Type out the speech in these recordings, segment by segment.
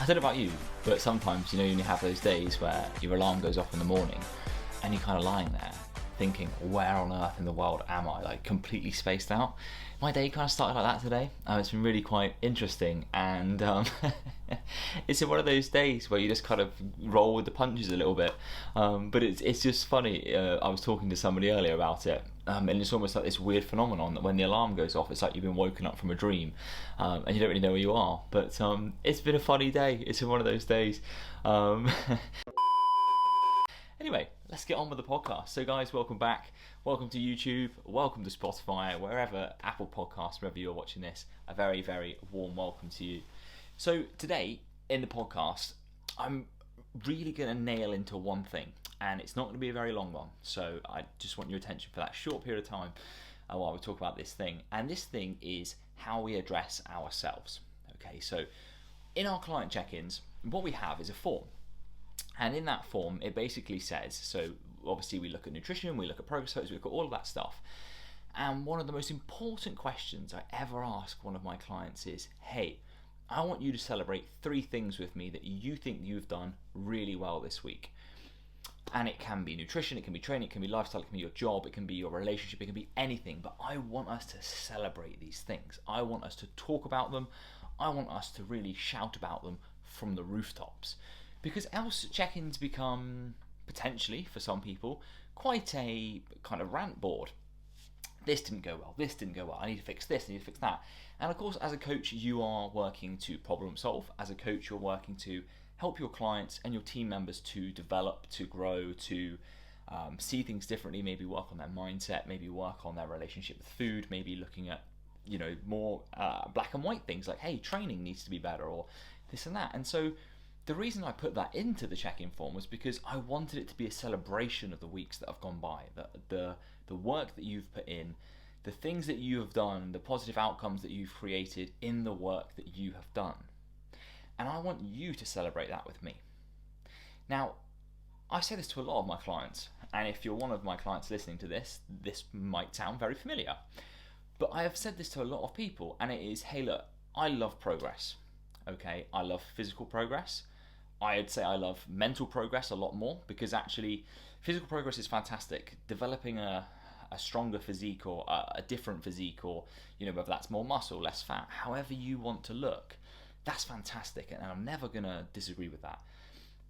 I don't know about you, but sometimes, you have those days where your alarm goes off in the morning and you're kind of lying there thinking, where on earth in the world am I? Like, completely spaced out. My day kind of started like that today. It's been really quite interesting, and it's one of those days where you just kind of roll with the punches a little bit. But it's just funny. I was talking to somebody earlier about it, and it's almost like this weird phenomenon that when the alarm goes off, it's like you've been woken up from a dream, and you don't really know where you are. But it's been a funny day. It's one of those days. Anyway, let's get on with the podcast. So guys, welcome back. Welcome to YouTube. Welcome to Spotify, wherever, Apple Podcasts, wherever you're watching this. A very, very warm welcome to you. So today in the podcast, I'm really going to nail into one thing, and it's not going to be a very long one. So I just want your attention for that short period of time while we talk about this thing. And this thing is how we address ourselves. Okay, so in our client check-ins, what we have is a form. And in that form, it basically says, so obviously we look at nutrition, we look at progress photos, we look at all of that stuff. And one of the most important questions I ever ask one of my clients is, hey, I want you to celebrate 3 things with me that you think you've done really well this week. And it can be nutrition, it can be training, it can be lifestyle, it can be your job, it can be your relationship, it can be anything. But I want us to celebrate these things. I want us to talk about them. I want us to really shout about them from the rooftops. Because else check-ins become, potentially, for some people, quite a kind of rant board. This didn't go well, this didn't go well, I need to fix this, I need to fix that. And of course, as a coach, you are working to problem solve. As a coach, you're working to help your clients and your team members to develop, to grow, to see things differently, maybe work on their mindset, maybe work on their relationship with food, maybe looking at, more black and white things like, hey, training needs to be better, or this and that. And so the reason I put that into the check-in form was because I wanted it to be a celebration of the weeks that have gone by, the work that you've put in, the things that you have done, the positive outcomes that you've created in the work that you have done. And I want you to celebrate that with me. Now, I say this to a lot of my clients, and if you're one of my clients listening to this, this might sound very familiar. But I have said this to a lot of people, and it is, hey look, I love progress. Okay, I love physical progress. I'd say I love mental progress a lot more, because actually physical progress is fantastic. Developing a stronger physique or a different physique, or whether that's more muscle, less fat, however you want to look, that's fantastic, and I'm never going to disagree with that.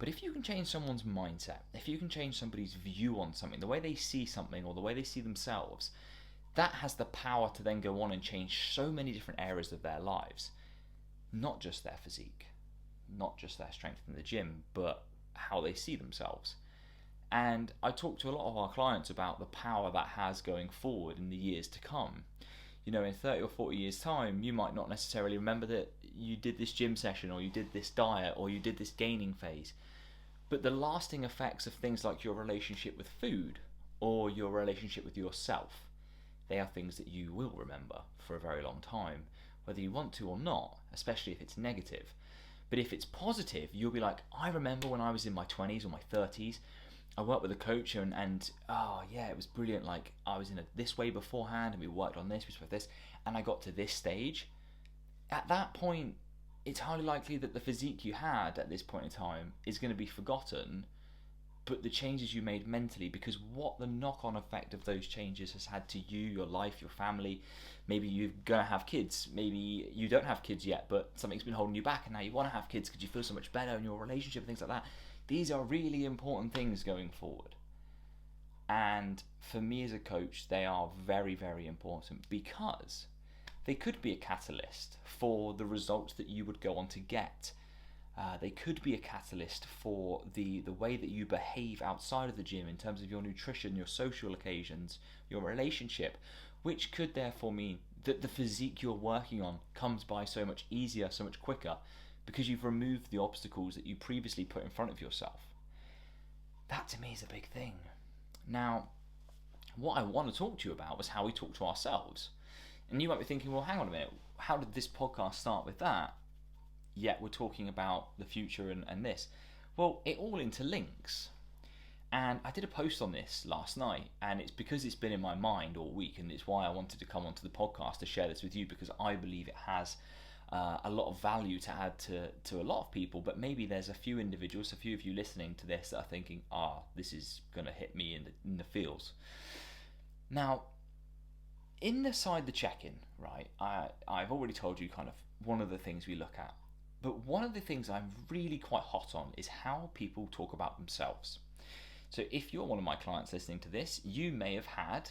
But if you can change someone's mindset, if you can change somebody's view on something, the way they see something or the way they see themselves, that has the power to then go on and change so many different areas of their lives. Not just their physique, not just their strength in the gym, but how they see themselves. And I talk to a lot of our clients about the power that has going forward in the years to come. In 30 or 40 years time, you might not necessarily remember that you did this gym session, or you did this diet, or you did this gaining phase. But the lasting effects of things like your relationship with food or your relationship with yourself, they are things that you will remember for a very long time, whether you want to or not, especially if it's negative. But if it's positive, you'll be like, I remember when I was in my 20s or my 30s, I worked with a coach and oh yeah, it was brilliant. Like, I was in this way beforehand, and we worked on this, we spoke this, and I got to this stage. At that point, it's highly likely that the physique you had at this point in time is going to be forgotten, but the changes you made mentally, because what the knock-on effect of those changes has had to you, your life, your family. Maybe you're going to have kids, maybe you don't have kids yet, but something's been holding you back, and now you want to have kids because you feel so much better in your relationship and things like that. These are really important things going forward. And for me as a coach, they are very, very important, because they could be a catalyst for the results that you would go on to get. They could be a catalyst for the way that you behave outside of the gym in terms of your nutrition, your social occasions, your relationship, which could therefore mean that the physique you're working on comes by so much easier, so much quicker, because you've removed the obstacles that you previously put in front of yourself. That to me is a big thing. Now, what I want to talk to you about was how we talk to ourselves. And you might be thinking, well, hang on a minute, how did this podcast start with that? Yet we're talking about the future and this. Well, it all interlinks. And I did a post on this last night, and it's because it's been in my mind all week, and it's why I wanted to come onto the podcast to share this with you, because I believe it has a lot of value to add to a lot of people, but maybe there's a few individuals, a few of you listening to this that are thinking, this is going to hit me in the feels. Now, inside the check-in, right, I've already told you kind of one of the things we look at, but one of the things I'm really quite hot on is how people talk about themselves. So if you're one of my clients listening to this, you may have had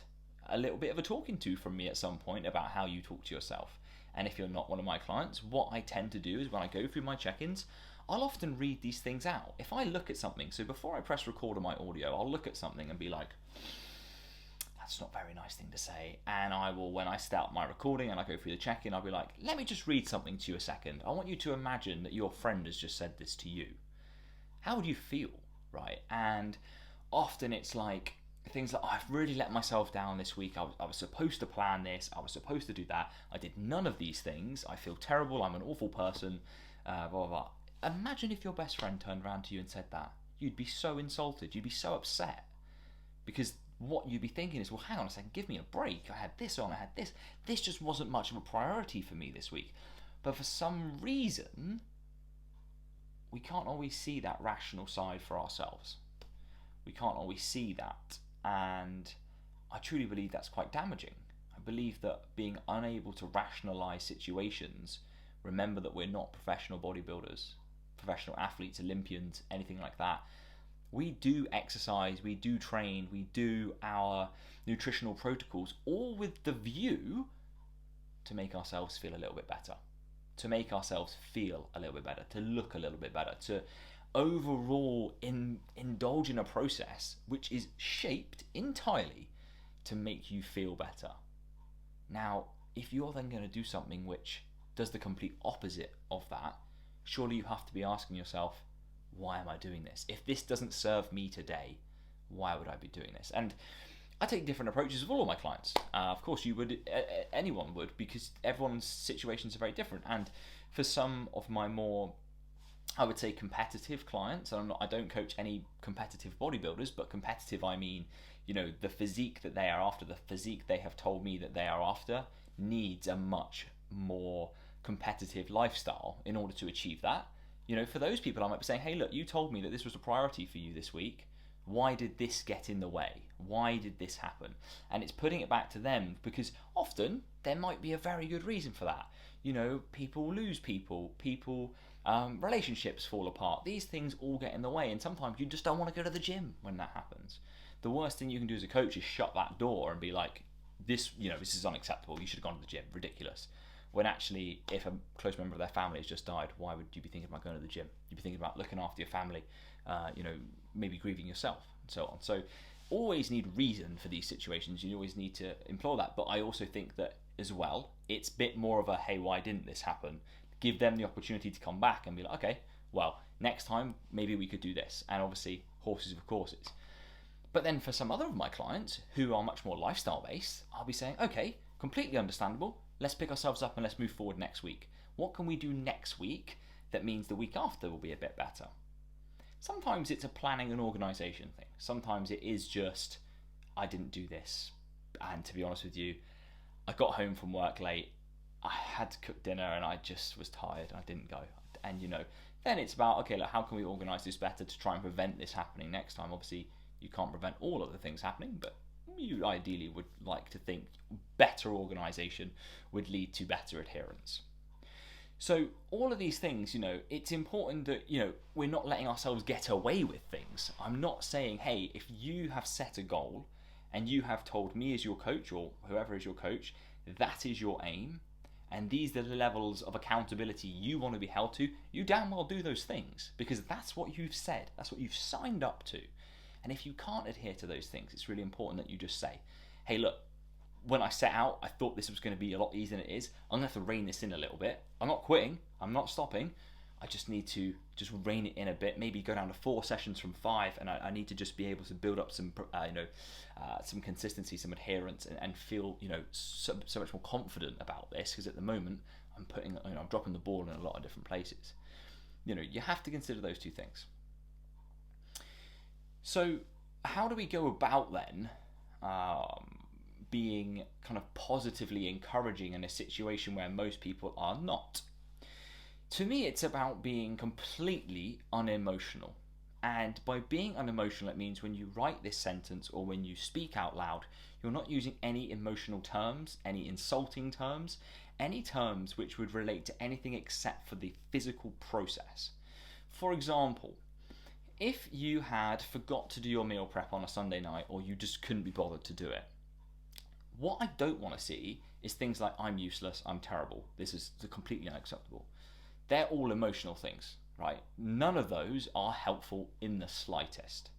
a little bit of a talking to from me at some point about how you talk to yourself. And if you're not one of my clients, what I tend to do is when I go through my check-ins, I'll often read these things out. If I look at something, so before I press record on my audio, I'll look at something and be like, that's not a very nice thing to say. And I will, when I start my recording and I go through the check-in, I'll be like, let me just read something to you a second. I want you to imagine that your friend has just said this to you. How would you feel, right? And often it's like, things like, I've really let myself down this week. I was supposed to plan this. I was supposed to do that. I did none of these things. I feel terrible. I'm an awful person. Blah, blah, blah. Imagine if your best friend turned around to you and said that. You'd be so insulted. You'd be so upset. Because what you'd be thinking is, well, hang on a second. Give me a break. I had this on. I had this. This just wasn't much of a priority for me this week. But for some reason, we can't always see that rational side for ourselves. We can't always see that. And I truly believe that's quite damaging. I believe that being unable to rationalize situations, remember that we're not professional bodybuilders, professional athletes, Olympians, anything like that. We do exercise, we do train, we do our nutritional protocols, all with the view to make ourselves feel a little bit better, to make ourselves feel a little bit better, to look a little bit better, to overall indulge in a process which is shaped entirely to make you feel better. Now, if you're then going to do something which does the complete opposite of that, surely you have to be asking yourself, why am I doing this? If this doesn't serve me today, why would I be doing this? And I take different approaches with all of my clients. Of course, you would, anyone would, because everyone's situations are very different. And for some of my more, I would say, competitive clients, and I don't coach any competitive bodybuilders, but competitive, I mean, the physique that they are after, the physique they have told me that they are after, needs a much more competitive lifestyle in order to achieve that. For those people, I might be saying, hey, look, you told me that this was a priority for you this week. Why did this get in the way? Why did this happen? And it's putting it back to them, because often there might be a very good reason for that. People lose people, relationships fall apart. These things all get in the way, and sometimes you just don't want to go to the gym when that happens. The worst thing you can do as a coach is shut that door and be like, this is unacceptable. You should have gone to the gym. Ridiculous. When actually, if a close member of their family has just died, why would you be thinking about going to the gym? You'd be thinking about looking after your family, maybe grieving yourself, and so on. So always need reason for these situations. You always need to implore that. But I also think that as well, it's a bit more of a, hey, why didn't this happen? Give them the opportunity to come back and be like, okay, well, next time, maybe we could do this. And obviously, horses for courses. But then for some other of my clients who are much more lifestyle based, I'll be saying, okay, completely understandable. Let's pick ourselves up and let's move forward next week. What can we do next week that means the week after will be a bit better? Sometimes it's a planning and organisation thing. Sometimes it is just, I didn't do this. And to be honest with you, I got home from work late. I had to cook dinner and I just was tired. I didn't go. And then it's about, okay, look, how can we organise this better to try and prevent this happening next time? Obviously, you can't prevent all of the things happening, but you ideally would like to think better organisation would lead to better adherence. So all of these things, it's important that, we're not letting ourselves get away with things. I'm not saying, hey, if you have set a goal and you have told me as your coach or whoever is your coach, that is your aim, and these are the levels of accountability you want to be held to, you damn well do those things, because that's what you've said, that's what you've signed up to. And if you can't adhere to those things, it's really important that you just say, hey, look, when I set out, I thought this was going to be a lot easier than it is. I'm going to have to rein this in a little bit. I'm not quitting. I'm not stopping. I just need to just rein it in a bit, maybe go down to 4 sessions from 5, and I need to just be able to build up some consistency, some adherence, and feel, so much more confident about this, because at the moment, I'm dropping the ball in a lot of different places. You have to consider those two things. So how do we go about then being kind of positively encouraging in a situation where most people are not? To me, it's about being completely unemotional. And by being unemotional, it means when you write this sentence or when you speak out loud, you're not using any emotional terms, any insulting terms, any terms which would relate to anything except for the physical process. For example, if you had forgot to do your meal prep on a Sunday night or you just couldn't be bothered to do it, what I don't want to see is things like I'm useless, I'm terrible, this is completely unacceptable. They're all emotional things, right? None of those are helpful in the slightest.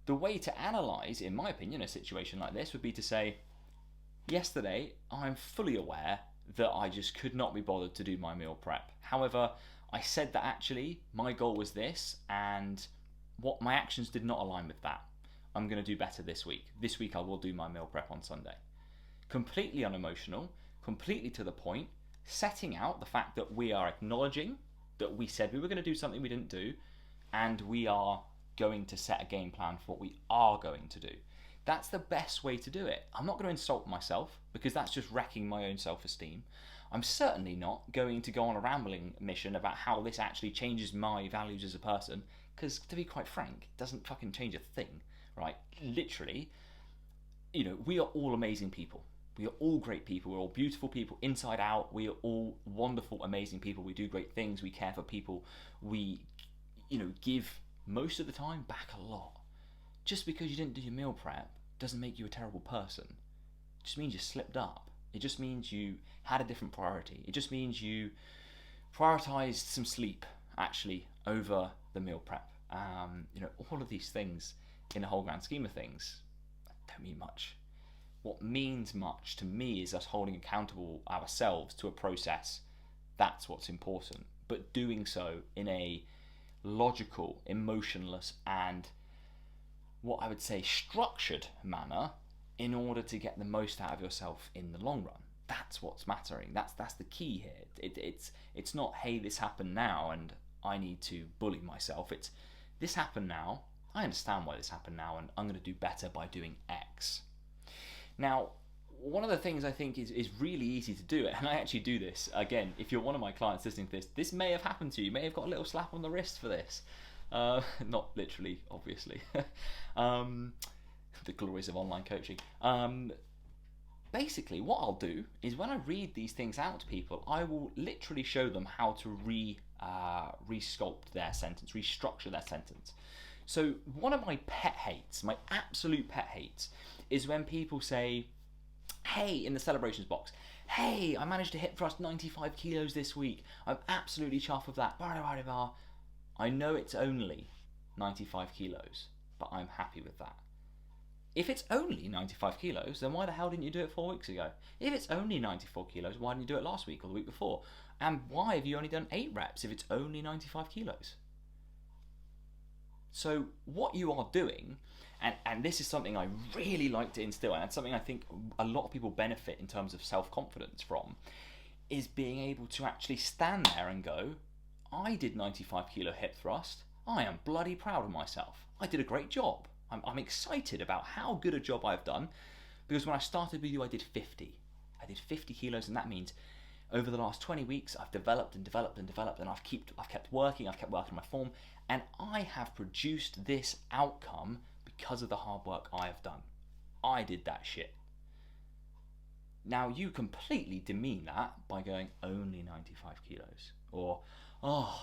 The way to analyse, in my opinion, a situation like this would be to say, yesterday I'm fully aware that I just could not be bothered to do my meal prep. However, I said that actually my goal was this and what my actions did not align with that. I'm going to do better this week. This week I will do my meal prep on Sunday. Completely unemotional, completely to the point, setting out the fact that we are acknowledging that we said we were going to do something we didn't do, and we are going to set a game plan for what we are going to do. That's the best way to do it. I'm not going to insult myself because that's just wrecking my own self-esteem. I'm certainly not going to go on a rambling mission about how this actually changes my values as a person, because to be quite frank, it doesn't fucking change a thing, right? Literally, we are all amazing people. We are all great people. We're all beautiful people inside out. We are all wonderful, amazing people. We do great things. We care for people. We, give most of the time back a lot. Just because you didn't do your meal prep doesn't make you a terrible person. It just means you slipped up. It just means you had a different priority. It just means you prioritized some sleep, actually, over the meal prep. All of these things in the whole grand scheme of things don't mean much. What means much to me is us holding accountable ourselves to a process. That's what's important. But doing so in a logical, emotionless, and what I would say structured manner in order to get the most out of yourself in the long run. That's what's mattering. That's the key here. It's not, hey, this happened now and I need to bully myself. It's this happened now. I understand why this happened now and I'm going to do better by doing X. Now, one of the things I think is really easy to do, and I actually do this, again, if you're one of my clients listening to this may have happened to you, you may have got a little slap on the wrist for this. Not literally, obviously. The glories of online coaching. Basically, what I'll do is when I read these things out to people, I will literally show them how to re-sculpt their sentence, restructure their sentence. So one of my pet hates, my absolute pet hates, is when people say, hey, in the celebrations box, hey, I managed to hip thrust 95 kilos this week. I'm absolutely chuffed with that. I know it's only 95 kilos, but I'm happy with that. If it's only 95 kilos, then why the hell didn't you do it 4 weeks ago? If it's only 94 kilos, why didn't you do it last week or the week before? And why have you only done 8 reps if it's only 95 kilos? So what you are doing, and this is something I really like to instill, and it's something I think a lot of people benefit in terms of self-confidence from, is being able to actually stand there and go, I did 95 kilo hip thrust. I am bloody proud of myself. I did a great job. I'm excited about how good a job I've done, because when I started with you, I did 50. I did 50 kilos, and that means over the last 20 weeks, I've developed and developed and developed, and I've kept working my form, and I have produced this outcome because of the hard work I have done. I did that shit. Now you completely demean that by going only 95 kilos, or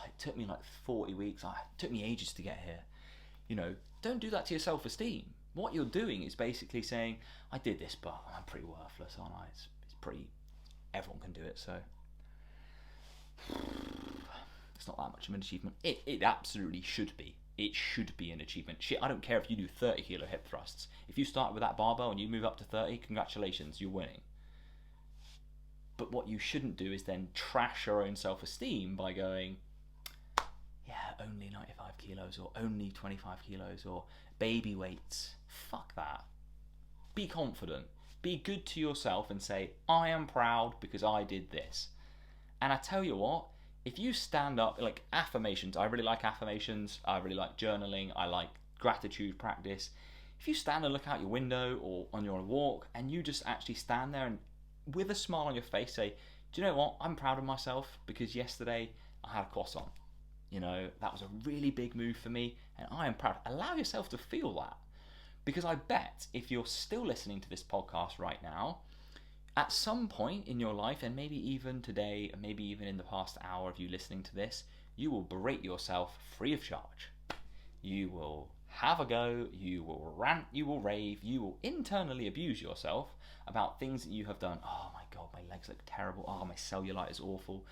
it took me like 40 weeks, it took me ages to get here. Don't do that to your self-esteem. What you're doing is basically saying, I did this, but I'm pretty worthless, aren't I? It's pretty, everyone can do it, so it's not that much of an achievement. It absolutely should be. It should be an achievement. Shit, I don't care if you do 30 kilo hip thrusts. If you start with that barbell and you move up to 30, congratulations, you're winning. But what you shouldn't do is then trash your own self-esteem by going, yeah, only 95 kilos or only 25 kilos or baby weights. Fuck that. Be confident. Be good to yourself and say, I am proud because I did this. And I tell you what, if you stand up, like affirmations, I really like affirmations, I really like journaling, I like gratitude practice. If you stand and look out your window or on your walk and you just actually stand there and with a smile on your face say, Do you know what? I'm proud of myself because yesterday I had a croissant. That was a really big move for me, and I am proud. Allow yourself to feel that, because I bet if you're still listening to this podcast right now, at some point in your life, and maybe even today, and maybe even in the past hour of you listening to this, you will berate yourself free of charge. You will have a go, you will rant, you will rave, you will internally abuse yourself about things that you have done. Oh my God, my legs look terrible. Oh, my cellulite is awful.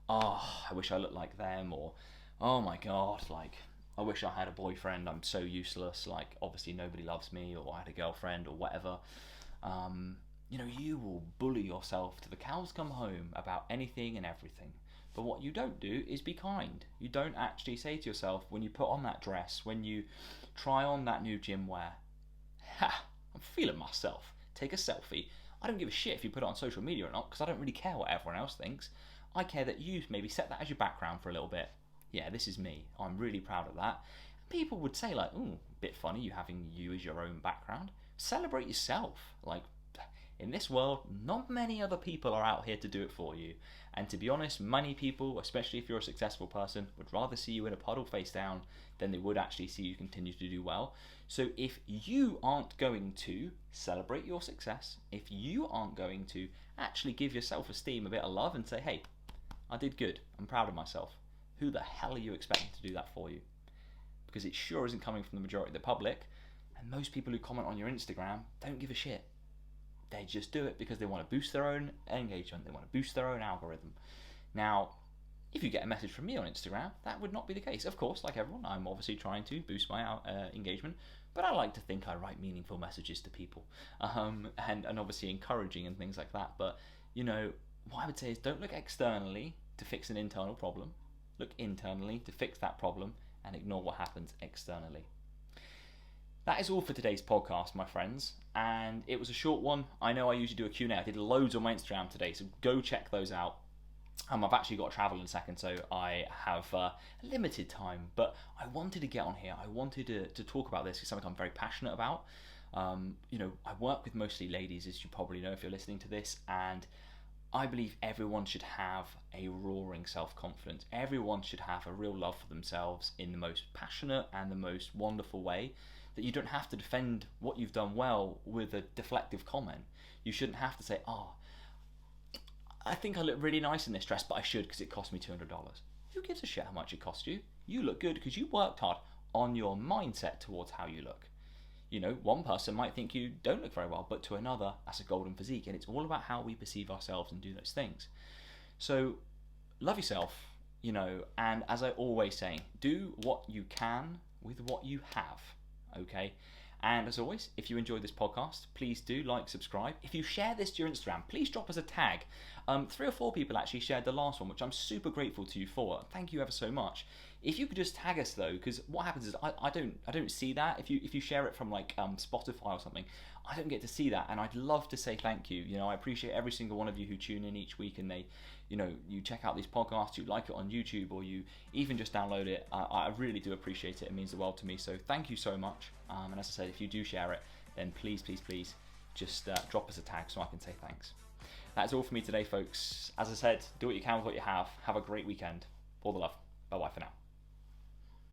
Oh, I wish I looked like them. Or, oh my God, I wish I had a boyfriend. I'm so useless. Obviously nobody loves me, or I had a girlfriend, or whatever. You will bully yourself till the cows come home about anything and everything. But what you don't do is be kind. You don't actually say to yourself, when you put on that dress, when you try on that new gym wear, I'm feeling myself. Take a selfie. I don't give a shit if you put it on social media or not, because I don't really care what everyone else thinks. I care that you maybe set that as your background for a little bit. Yeah, this is me. I'm really proud of that. People would say ooh, a bit funny you having you as your own background. Celebrate yourself. In this world, not many other people are out here to do it for you. And to be honest, many people, especially if you're a successful person, would rather see you in a puddle face down than they would actually see you continue to do well. So if you aren't going to celebrate your success, if you aren't going to actually give your self-esteem a bit of love and say, hey, I did good, I'm proud of myself, who the hell are you expecting to do that for you? Because it sure isn't coming from the majority of the public, and most people who comment on your Instagram don't give a shit. They just do it because they want to boost their own engagement, they want to boost their own algorithm. Now, if you get a message from me on Instagram, that would not be the case. Of course, like everyone, I'm obviously trying to boost my engagement, but I like to think I write meaningful messages to people, and obviously encouraging and things like that. But, what I would say is don't look externally to fix an internal problem. Look internally to fix that problem and ignore what happens externally. That is all for today's podcast, my friends, and it was a short one. I know I usually do a Q&A. I did loads on my Instagram today, so go check those out. I've actually got to travel in a second, so I have limited time, but I wanted to get on here. I wanted to talk about this. It's something I'm very passionate about. I work with mostly ladies, as you probably know if you're listening to this, and I believe everyone should have a roaring self-confidence. Everyone should have a real love for themselves in the most passionate and the most wonderful way, that you don't have to defend what you've done well with a deflective comment. You shouldn't have to say, I think I look really nice in this dress, but I should because it cost me $200. Who gives a shit how much it cost you? You look good because you worked hard on your mindset towards how you look. One person might think you don't look very well, but to another, that's a golden physique, and it's all about how we perceive ourselves and do those things. So, love yourself, and as I always say, do what you can with what you have, okay? And as always, if you enjoyed this podcast, please do like, subscribe. If you share this to your Instagram, please drop us a tag. 3 or 4 people actually shared the last one, which I'm super grateful to you for. Thank you ever so much. If you could just tag us though, because what happens is I don't see that. If you share it from Spotify or something, I don't get to see that, and I'd love to say thank you. I appreciate every single one of you who tune in each week, and they, you check out these podcasts, you like it on YouTube, or you even just download it. I really do appreciate it. It means the world to me. So thank you so much. And as I said, if you do share it, then please just drop us a tag so I can say thanks. That's all for me today, folks. As I said, do what you can with what you have. Have a great weekend. All the love. Bye-bye for now.